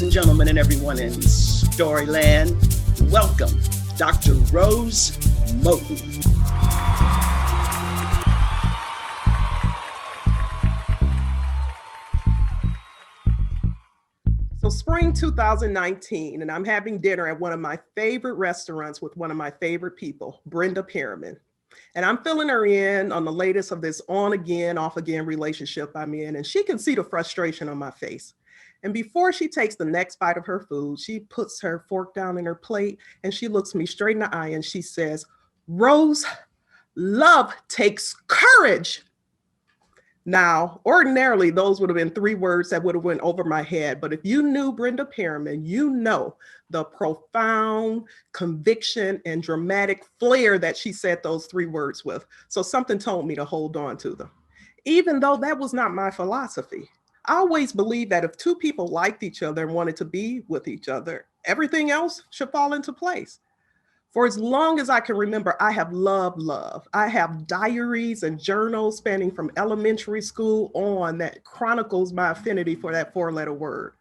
ladies and gentlemen, and everyone in Storyland. Welcome, Dr. Rose Moten. So spring 2019, and I'm having dinner at one of my favorite restaurants with one of my favorite people, Brenda Perriman. And I'm filling her in on the latest of this on again, off again relationship I'm in, and she can see the frustration on my face. And before she takes the next bite of her food, she puts her fork down in her plate and she looks me straight in the eye and she says, "Rose, love takes courage." Now, ordinarily, those would have been three words that would have went over my head. But if you knew Brenda Perriman, you know the profound conviction and dramatic flair that she said those three words with. So something told me to hold on to them, even though that was not my philosophy. I always believed that if two people liked each other and wanted to be with each other, everything else should fall into place. For as long as I can remember, I have loved love. I have diaries and journals spanning from elementary school on that chronicles my affinity for that four-letter word.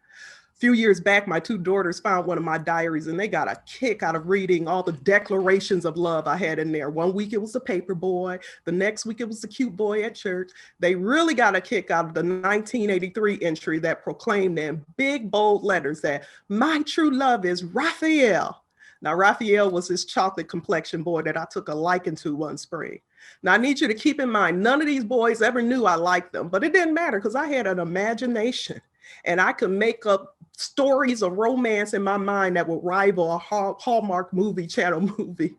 A few years back, my two daughters found one of my diaries and they got a kick out of reading all the declarations of love I had in there. One week it was the paper boy. The next week it was the cute boy at church. They really got a kick out of the 1983 entry that proclaimed in big, bold letters that my true love is Raphael. Now, Raphael was this chocolate complexion boy that I took a liking to one spring. Now, I need you to keep in mind, none of these boys ever knew I liked them, but it didn't matter because I had an imagination and I could make up stories of romance in my mind that would rival a Hallmark movie, channel movie.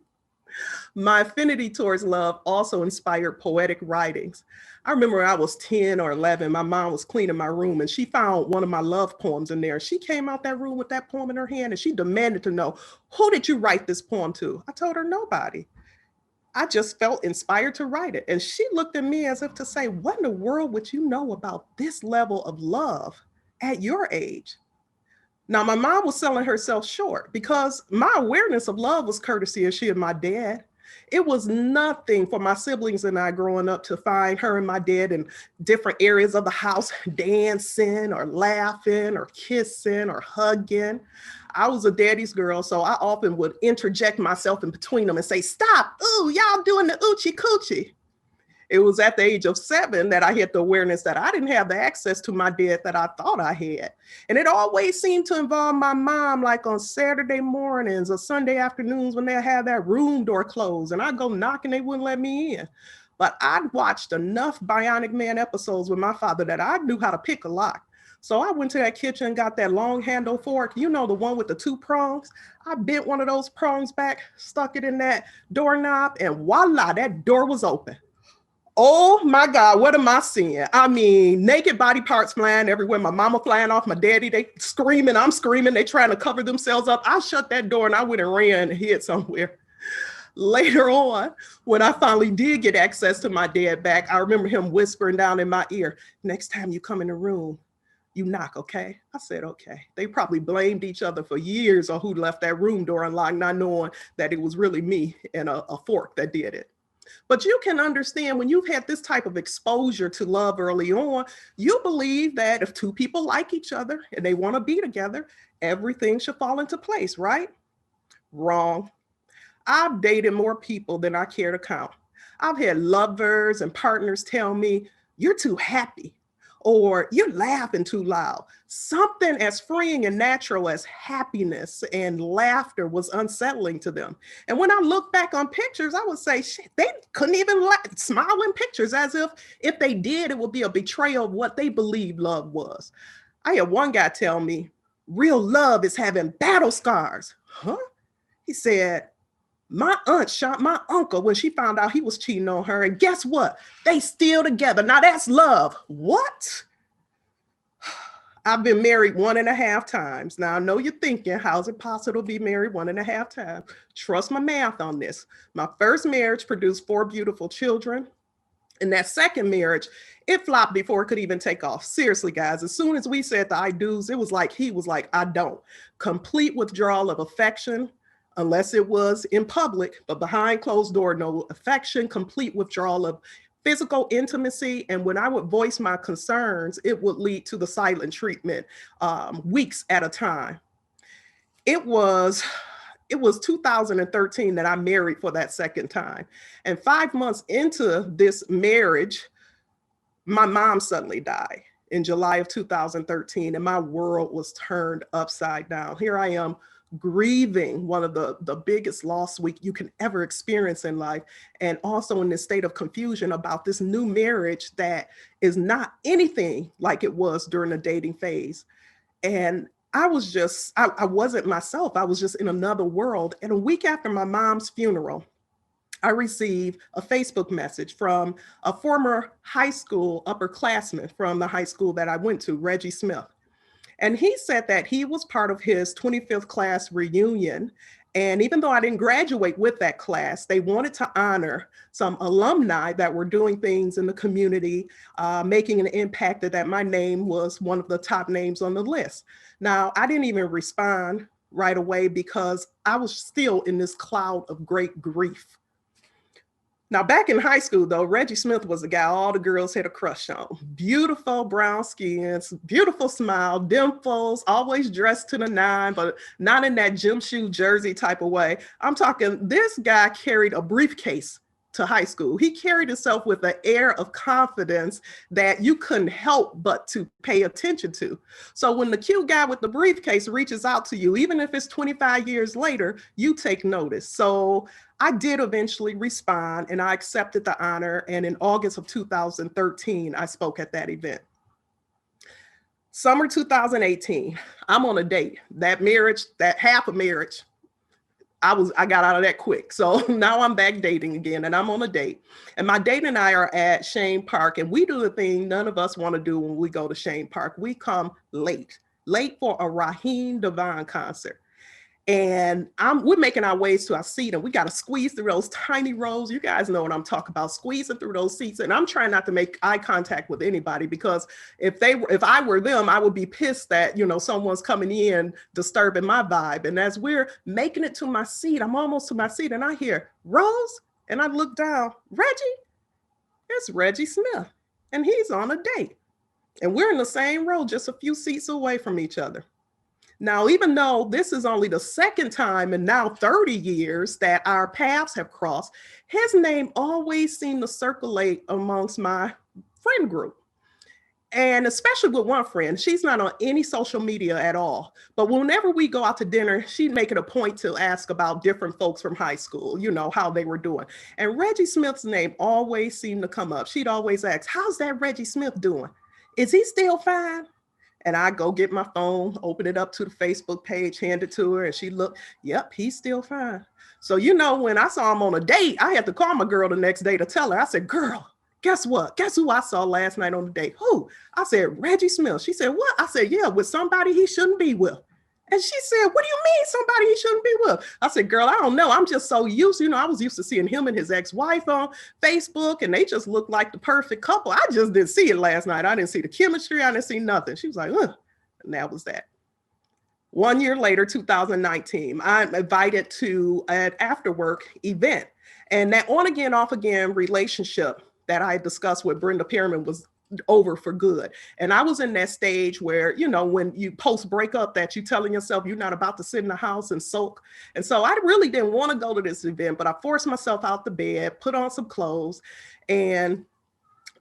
My affinity towards love also inspired poetic writings. I remember when I was 10 or 11, my mom was cleaning my room and she found one of my love poems in there. She came out that room with that poem in her hand and she demanded to know, who did you write this poem to? I told her, nobody. I just felt inspired to write it. And she looked at me as if to say, what in the world would you know about this level of love at your age? Now, my mom was selling herself short because my awareness of love was courtesy of she and my dad. It was nothing for my siblings and I growing up to find her and my dad in different areas of the house, dancing or laughing or kissing or hugging. I was a daddy's girl, so I often would interject myself in between them and say, "Stop, ooh, y'all doing the oochie coochie." It was at the age of 7 that I had the awareness that I didn't have the access to my dad that I thought I had. And it always seemed to involve my mom, like on Saturday mornings or Sunday afternoons when they have that room door closed and I'd go knock and they wouldn't let me in. But I'd watched enough Bionic Man episodes with my father that I knew how to pick a lock. So I went to that kitchen and got that long handle fork, you know, the one with the 2 prongs. I bent one of those prongs back, stuck it in that doorknob, and voila, that door was open. Oh my God, what am I seeing? I mean, naked body parts flying everywhere. My mama flying off, my daddy, they screaming, I'm screaming, they trying to cover themselves up. I shut that door and I went and ran and hid somewhere. Later on, when I finally did get access to my dad back, I remember him whispering down in my ear, "Next time you come in the room, you knock, okay?" I said, okay. They probably blamed each other for years on who left that room door unlocked, not knowing that it was really me and a fork that did it. But you can understand when you've had this type of exposure to love early on, you believe that if two people like each other and they want to be together, everything should fall into place, right? Wrong. I've dated more people than I care to count. I've had lovers and partners tell me, "You're too happy," or "You're laughing too loud." Something as freeing and natural as happiness and laughter was unsettling to them. And when I look back on pictures, I would say, shit, they couldn't even smile in pictures, as if they did, it would be a betrayal of what they believed love was. I had one guy tell me, "Real love is having battle scars." Huh? He said, "My aunt shot my uncle when she found out he was cheating on her. And guess what? They still together. Now that's love." What? I've been married 1.5 times. Now I know you're thinking, how's it possible to be married 1.5 times? Trust my math on this. My first marriage produced 4 beautiful children. And that second marriage, it flopped before it could even take off. Seriously, guys, as soon as we said the I do's, it was like he was like, "I don't." Complete withdrawal of affection, unless it was in public, but behind closed door, no affection, complete withdrawal of physical intimacy. And when I would voice my concerns, it would lead to the silent treatment, weeks at a time. It was 2013 that I married for that second time. And 5 months into this marriage, my mom suddenly died in July of 2013, and my world was turned upside down. Here I am grieving one of the biggest loss you can ever experience in life, and also in this state of confusion about this new marriage that is not anything like it was during the dating phase. And I wasn't myself. I was just in another world. And a week after my mom's funeral, I received a Facebook message from a former high school upperclassman from the high school that I went to, Reggie Smith. And he said that he was part of his 25th class reunion. And even though I didn't graduate with that class, they wanted to honor some alumni that were doing things in the community, making an impact, that my name was one of the top names on the list. Now, I didn't even respond right away because I was still in this cloud of great grief. Now, back in high school, though, Reggie Smith was the guy all the girls had a crush on. Beautiful brown skins, beautiful smile, dimples, always dressed to the nine, but not in that gym shoe jersey type of way. I'm talking, this guy carried a briefcase to high school. He carried himself with an air of confidence that you couldn't help but to pay attention to. So when the cute guy with the briefcase reaches out to you, even if it's 25 years later, you take notice. So I did eventually respond, and I accepted the honor. And in August of 2013, I spoke at that event. Summer 2018, I'm on a date. That marriage, that half a marriage, I got out of that quick. So now I'm back dating again, and I'm on a date. And my date and I are at Shane Park, and we do the thing none of us want to do when we go to Shane Park. We come late for a Raheem Devon concert. And we're making our ways to our seat, and we got to squeeze through those tiny rows. You guys know what I'm talking about, squeezing through those seats. And I'm trying not to make eye contact with anybody, because if I were them, I would be pissed that, someone's coming in disturbing my vibe. And as we're making it to my seat, I'm almost to my seat, and I hear Rose, and I look down, Reggie, it's Reggie Smith, and he's on a date. And we're in the same row, just a few seats away from each other. Now, even though this is only the second time in now 30 years that our paths have crossed, his name always seemed to circulate amongst my friend group. And especially with one friend, she's not on any social media at all. But whenever we go out to dinner, she'd make it a point to ask about different folks from high school, how they were doing. And Reggie Smith's name always seemed to come up. She'd always ask, how's that Reggie Smith doing? Is he still fine? And I go get my phone, open it up to the Facebook page, hand it to her, and she looked, yep, he's still fine. So, when I saw him on a date, I had to call my girl the next day to tell her. I said, girl, guess what? Guess who I saw last night on the date? Who? I said, Reggie Smith. She said, what? I said, yeah, with somebody he shouldn't be with. And she said, what do you mean somebody he shouldn't be with? I said, girl, I don't know. I'm just so used, I was used to seeing him and his ex-wife on Facebook, and they just looked like the perfect couple. I just didn't see it last night. I didn't see the chemistry. I didn't see nothing. She was like, ugh. And that was that. 1 year later, 2019, I'm invited to an after work event. And that on again, off again relationship that I discussed with Brenda Pearman was over for good. And I was in that stage where, when you post breakup, that you telling yourself you're not about to sit in the house and sulk. And so I really didn't want to go to this event, but I forced myself out the bed, put on some clothes, and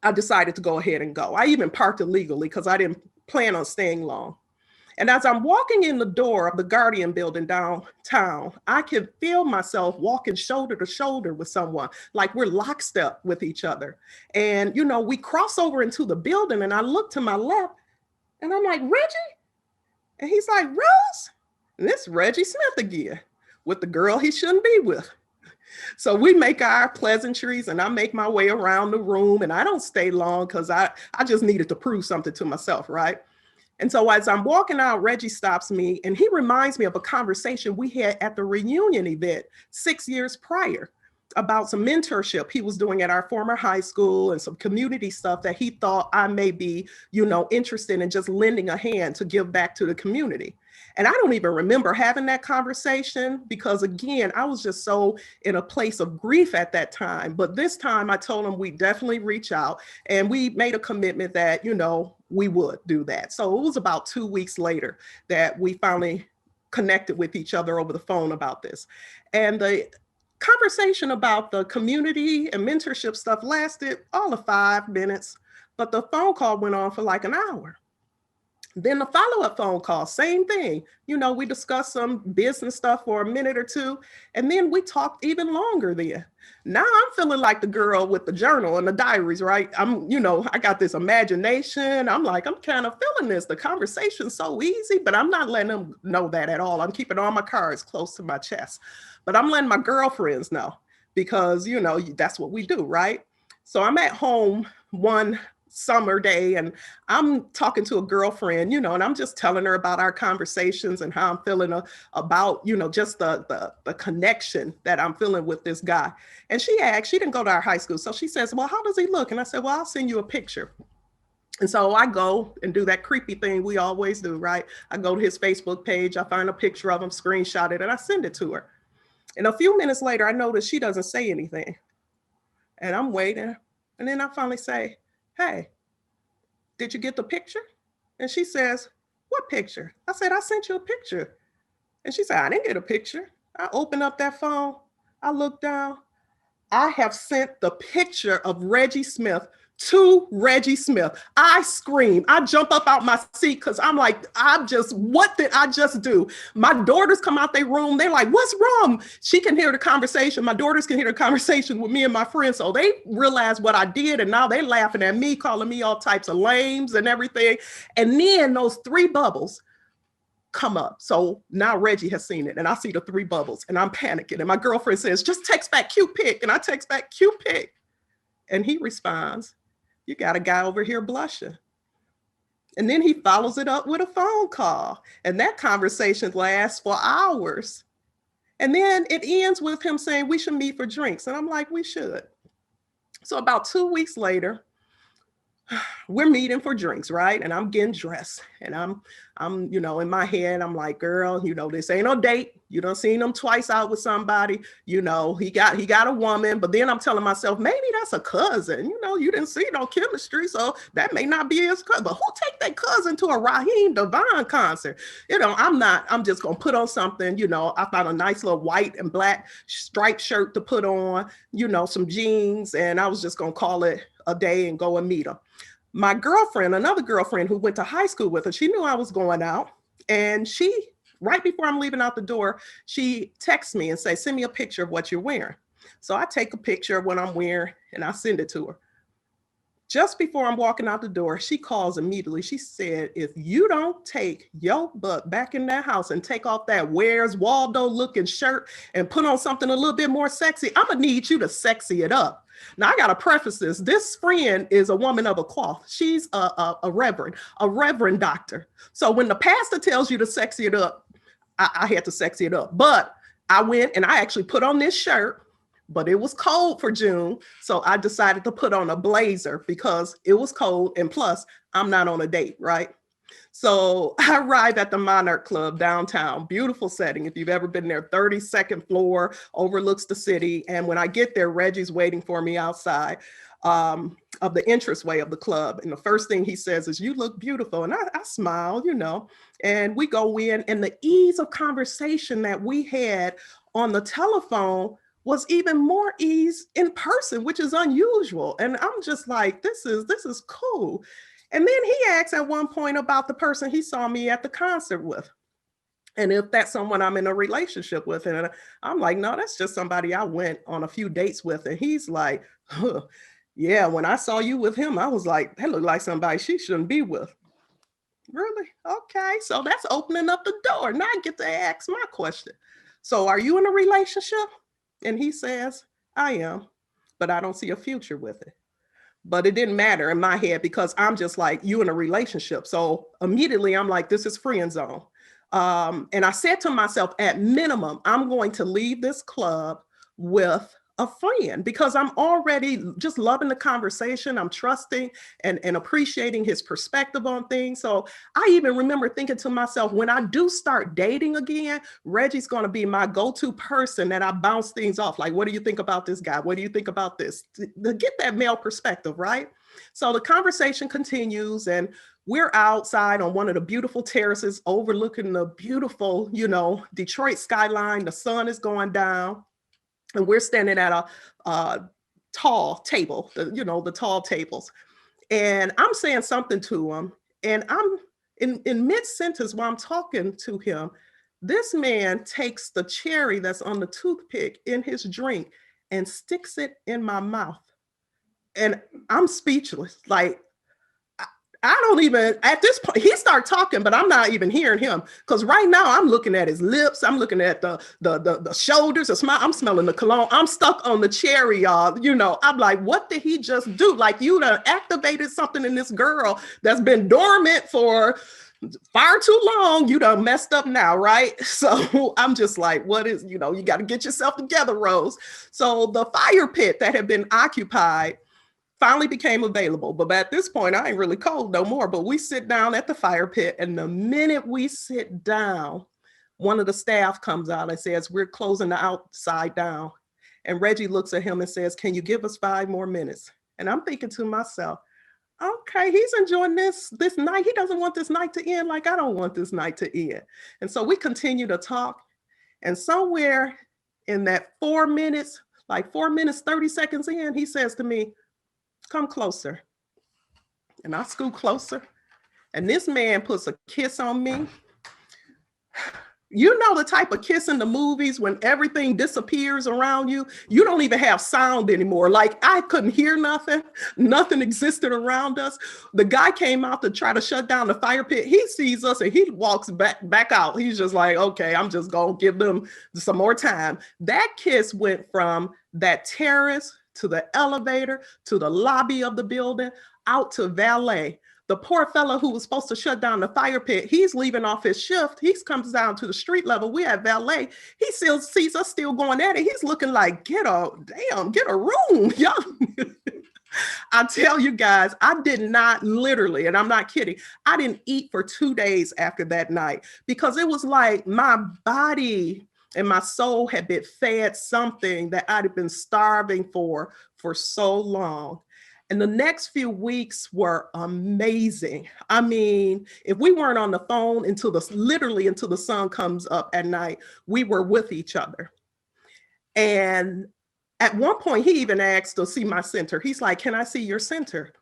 I decided to go ahead and go. I even parked illegally because I didn't plan on staying long. And as I'm walking in the door of the Guardian building downtown, I can feel myself walking shoulder to shoulder with someone, like we're lockstep with each other. And, we cross over into the building, and I look to my left, and I'm like, Reggie? And he's like, Rose? And it's Reggie Smith again, with the girl he shouldn't be with. So we make our pleasantries, and I make my way around the room, and I don't stay long because I just needed to prove something to myself, right? And so as I'm walking out, Reggie stops me, and he reminds me of a conversation we had at the reunion event 6 years prior about some mentorship he was doing at our former high school and some community stuff that he thought I may be, interested in just lending a hand to give back to the community. And I don't even remember having that conversation because, again, I was just so in a place of grief at that time. But this time I told him we definitely reach out, and we made a commitment that, we would do that. So it was about 2 weeks later that we finally connected with each other over the phone about this. And the conversation about the community and mentorship stuff lasted all of 5 minutes, but the phone call went on for like an hour. Then the follow-up phone call, same thing. We discussed some business stuff for a minute or two, and then we talked even longer then. Now I'm feeling like the girl with the journal and the diaries, right? I got this imagination. I'm like, I'm kind of feeling this. The conversation's so easy, but I'm not letting them know that at all. I'm keeping all my cards close to my chest, but I'm letting my girlfriends know because, that's what we do, right? So I'm at home one summer day and I'm talking to a girlfriend, and I'm just telling her about our conversations and how I'm feeling about, just the connection that I'm feeling with this guy. And she didn't go to our high school. So she says, well, how does he look? And I said, well, I'll send you a picture. And so I go and do that creepy thing we always do, right? I go to his Facebook page, I find a picture of him, screenshot it, and I send it to her. And a few minutes later, I notice she doesn't say anything. And I'm waiting. And then I finally say, hey, did you get the picture? And she says, what picture? I said, I sent you a picture. And she said, I didn't get a picture. I opened up that phone. I looked down. I have sent the picture of Reggie Smith to Reggie Smith. I scream. I jump up out my seat because I'm like, what did I just do? My daughters come out their room. They're like, what's wrong? She can hear the conversation. My daughters can hear the conversation with me and my friends. So they realize what I did. And now they're laughing at me, calling me all types of lames and everything. And then those 3 bubbles come up. So now Reggie has seen it and I see the 3 bubbles and I'm panicking. And my girlfriend says, just text back cute pic. And I text back cute pic. And he responds, you got a guy over here blushing. And then he follows it up with a phone call. And that conversation lasts for hours. And then it ends with him saying, we should meet for drinks. And I'm like, we should. So about 2 weeks later, we're meeting for drinks, right? And I'm getting dressed and I'm, in my head, I'm like, girl, this ain't no date. You done seen him twice out with somebody, he got a woman, but then I'm telling myself, maybe that's a cousin, you didn't see no chemistry. So that may not be his cousin, but who take their cousin to a Raheem Devon concert? I'm just going to put on something, I found a nice little white and black striped shirt to put on, some jeans. And I was just going to call it a day and go and meet him. My girlfriend, another girlfriend who went to high school with her, she knew I was going out. And she, right before I'm leaving out the door, she texts me and says, send me a picture of what you're wearing. So I take a picture of what I'm wearing and I send it to her. Just before I'm walking out the door, she calls immediately. She said, if you don't take your butt back in that house and take off that Where's Waldo looking shirt and put on something a little bit more sexy, I'm gonna need you to sexy it up. Now I gotta preface this. This friend is a woman of a cloth. She's a reverend doctor. So when the pastor tells you to sexy it up, I had to sexy it up. But I went and I actually put on this shirt, but it was cold for June. So I decided to put on a blazer because it was cold. And plus I'm not on a date, right? So I arrived at the Monarch Club downtown, beautiful setting. If you've ever been there, 32nd floor, overlooks the city. And when I get there, Reggie's waiting for me outside of the entranceway of the club. And the first thing he says is, you look beautiful. And I smile, and we go in, and the ease of conversation that we had on the telephone was even more ease in person, which is unusual. And I'm just like, this is cool. And then he asked at one point about the person he saw me at the concert with, and if that's someone I'm in a relationship with. And I'm like, no, that's just somebody I went on a few dates with. And he's like, huh, yeah, when I saw you with him, I was like, that looked like somebody she shouldn't be with. Really? Okay. So that's opening up the door. Now I get to ask my question. So are you in a relationship? And he says, I am, but I don't see a future with it. But it didn't matter in my head because I'm just like, you in a relationship. So immediately I'm like, this is friend zone. And I said to myself, at minimum, I'm going to leave this club with a friend because I'm already just loving the conversation. I'm trusting and appreciating his perspective on things. So I even remember thinking to myself, when I do start dating again, Reggie's going to be my go-to person that I bounce things off. Like, what do you think about this guy? What do you think about this? To get that male perspective, right? So the conversation continues, and we're outside on one of the beautiful terraces overlooking the beautiful, Detroit skyline. The sun is going down, and we're standing at a tall table, the tall tables. And I'm saying something to him, and I'm in mid-sentence while I'm talking to him. This man takes the cherry that's on the toothpick in his drink and sticks it in my mouth. And I'm speechless. Like, I don't even, at this point, he started talking, but I'm not even hearing him. Because right now I'm looking at his lips. I'm looking at the shoulders, the smile. I'm smelling the cologne. I'm stuck on the cherry, y'all. I'm like, what did he just do? Like, you done activated something in this girl that's been dormant for far too long. You done messed up now, right? So I'm just like, what is, you got to get yourself together, Rose. So the fire pit that had been occupied finally became available. But at this point, I ain't really cold no more. But we sit down at the fire pit, and the minute we sit down, one of the staff comes out and says, we're closing the outside down. And Reggie looks at him and says, can you give us 5 more minutes? And I'm thinking to myself, okay, he's enjoying this night. He doesn't want this night to end like I don't want this night to end. And so we continue to talk. And somewhere in that 4 minutes, like 4 minutes, 30 seconds in, he says to me, come closer. And I scoot closer. And this man puts a kiss on me. You know the type of kiss in the movies when everything disappears around you. You don't even have sound anymore. Like, I couldn't hear nothing. Nothing existed around us. The guy came out to try to shut down the fire pit. He sees us and he walks back out. He's just like, okay, I'm just going to give them some more time. That kiss went from that terrace to the elevator, to the lobby of the building, out to valet. The poor fellow who was supposed to shut down the fire pit, he's leaving off his shift. He comes down to the street level. We at valet. He still sees us still going at it. He's looking like, get a room. Y'all. I tell you guys, I did not literally, and I'm not kidding, I didn't eat for 2 days after that night because it was like my body and my soul had been fed something that I'd have been starving for so long. And the next few weeks were amazing. I mean, if we weren't on the phone until the sun comes up at night, we were with each other. And at one point, he even asked to see my center. He's like, can I see your center?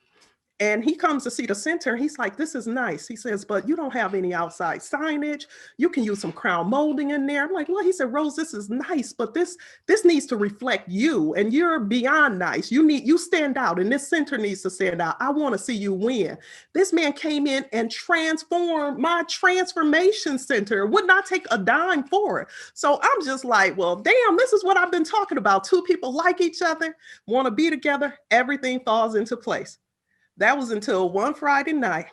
And he comes to see the center. He's like, this is nice. He says, but you don't have any outside signage. You can use some crown molding in there. I'm like, well, he said, Rose, this is nice, but this needs to reflect you, and you're beyond nice. You stand out, and this center needs to stand out. I want to see you win. This man came in and transformed my transformation center. Would not take a dime for it. So I'm just like, well, damn, this is what I've been talking about. 2 people like each other, want to be together. Everything falls into place. That was until one Friday night,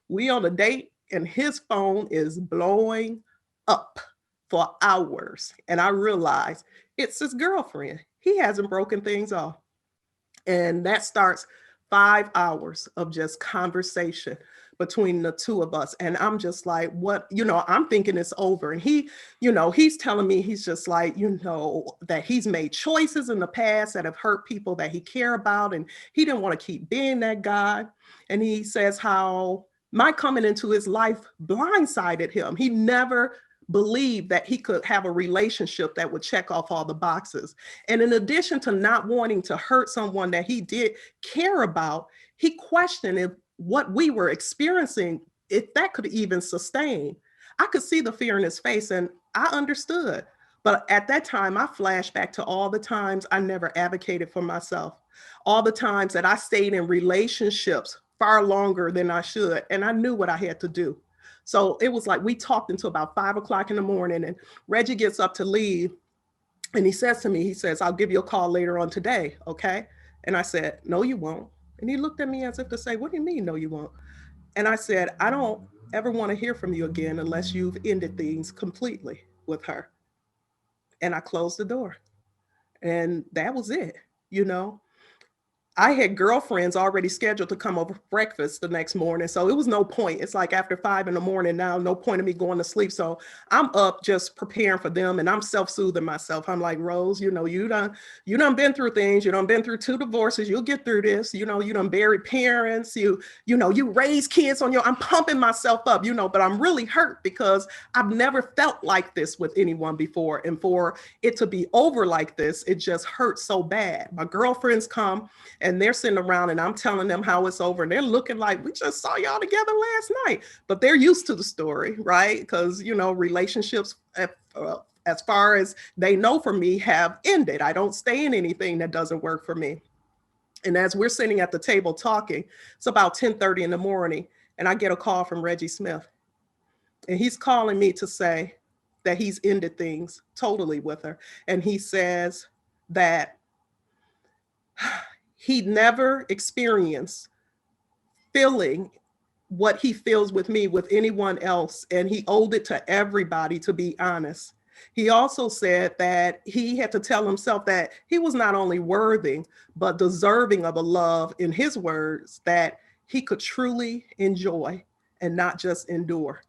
we on a date and his phone is blowing up for hours. And I realized it's his girlfriend. He hasn't broken things off. And that starts 5 hours of just conversation between the 2 of us. And I'm just like, what, I'm thinking it's over. And he's telling me, he's just like, that he's made choices in the past that have hurt people that he care about. And he didn't want to keep being that guy. And he says how my coming into his life blindsided him. He never believed that he could have a relationship that would check off all the boxes. And in addition to not wanting to hurt someone that he did care about, he questioned if what we were experiencing, if that could even sustain. I could see the fear in his face and I understood. But at that time, I flashed back to all the times I never advocated for myself, all the times that I stayed in relationships far longer than I should. And I knew what I had to do. So it was like we talked until about 5 o'clock in the morning, and Reggie gets up to leave. And he says to me, he says, I'll give you a call later on today. Okay. And I said, no, you won't. And he looked at me as if to say, what do you mean, no, you won't? And I said, I don't ever want to hear from you again unless you've ended things completely with her. And I closed the door. And that was it, you know. I had girlfriends already scheduled to come over for breakfast the next morning. So it was no point. It's like after 5 in the morning now, no point of me going to sleep. So I'm up just preparing for them and I'm self-soothing myself. I'm like, Rose, you done been through things. You done been through 2 divorces. You'll get through this. You done buried parents. You raise kids on I'm pumping myself up, but I'm really hurt because I've never felt like this with anyone before. And for it to be over like this, it just hurts so bad. My girlfriends come and they're sitting around and I'm telling them how it's over. And they're looking like, we just saw y'all together last night. But they're used to the story, right? Because, relationships, as far as they know for me, have ended. I don't stay in anything that doesn't work for me. And as we're sitting at the table talking, it's about 10:30 in the morning. And I get a call from Reggie Smith. And he's calling me to say that he's ended things totally with her. And he says that he'd never experienced feeling what he feels with me with anyone else. And he owed it to everybody, to be honest. He also said that he had to tell himself that he was not only worthy, but deserving of a love, in his words, that he could truly enjoy and not just endure.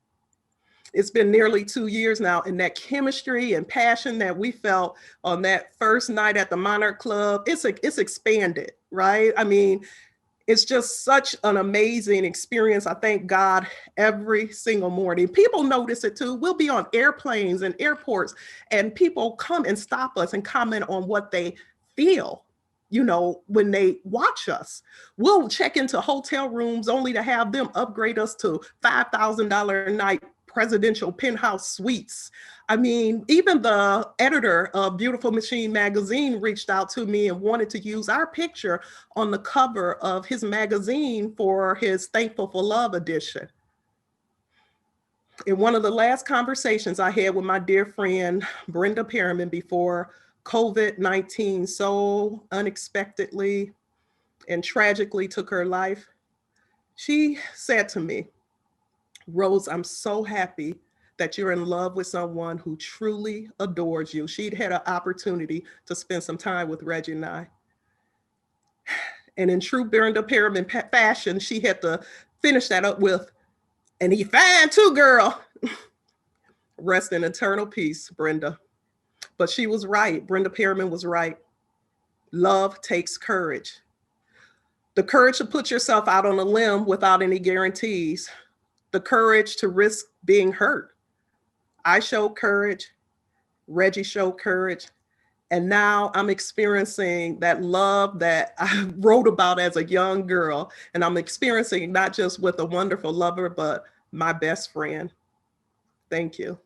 It's been nearly 2 years now, and that chemistry and passion that we felt on that first night at the Monarch Club, it's expanded, right? I mean, it's just such an amazing experience. I thank God every single morning. People notice it too. We'll be on airplanes and airports, and people come and stop us and comment on what they feel, when they watch us. We'll check into hotel rooms only to have them upgrade us to $5,000 a night presidential penthouse suites. I mean, even the editor of Beautiful Machine magazine reached out to me and wanted to use our picture on the cover of his magazine for his Thankful for Love edition. In one of the last conversations I had with my dear friend Brenda Perriman before COVID-19 so unexpectedly and tragically took her life, she said to me, Rose, I'm so happy that you're in love with someone who truly adores you. She'd had an opportunity to spend some time with Reggie and I. And in true Brenda Perriman fashion, she had to finish that up with, and he fine too, girl. Rest in eternal peace, Brenda. But she was right. Brenda Perriman was right. Love takes courage. The courage to put yourself out on a limb without any guarantees. The courage to risk being hurt. I showed courage. Reggie showed courage. And now I'm experiencing that love that I wrote about as a young girl. And I'm experiencing not just with a wonderful lover, but my best friend. Thank you.